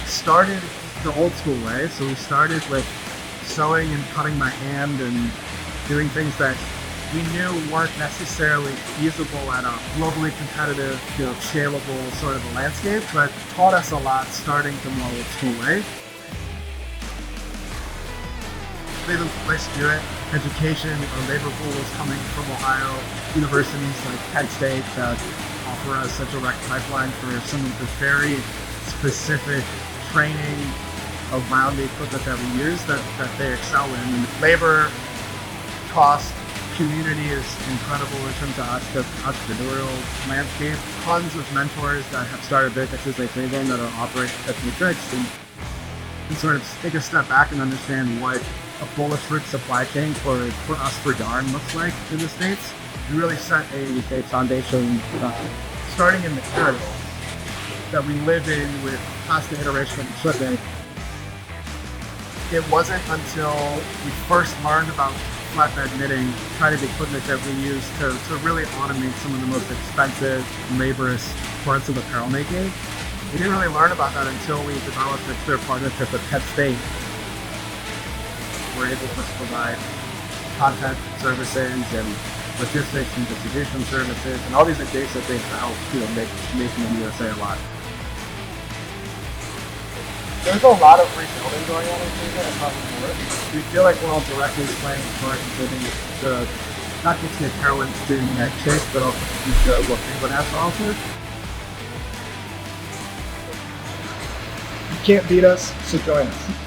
started the old school way. So we started with sewing and cutting by hand and doing things that we knew weren't necessarily feasible at a globally competitive, scalable sort of a landscape, but taught us a lot starting the more old school way. They've been placed to do it. Education or labor pool is coming from Ohio. Universities like Penn State that offer us such a direct pipeline for some of the very specific training around the equipment that we use that they excel in. Labor, cost, community is incredible in terms of the entrepreneurial landscape. Tons of mentors that have started businesses they think in that are operating at the fix and sort of take a step back and understand what a bulletproof supply chain for us for yarn looks like in the States. We really set a foundation starting in materials that we live in with constant iteration and shipping. It wasn't until we first learned about flatbed knitting, kind of equipment that we use to really automate some of the most expensive, laborious parts of apparel making. We didn't really learn about that until we developed a clear partnership with Penn State. We're able to provide content services and logistics and distribution services and all these adjacent things to help make in the USA a lot. There's a lot of rebuilding going on in Asia across the board. We feel like we're all directly playing a part in building not just the apparel industry in that shape, but also the future of what England has to offer. You can't beat us, so join us.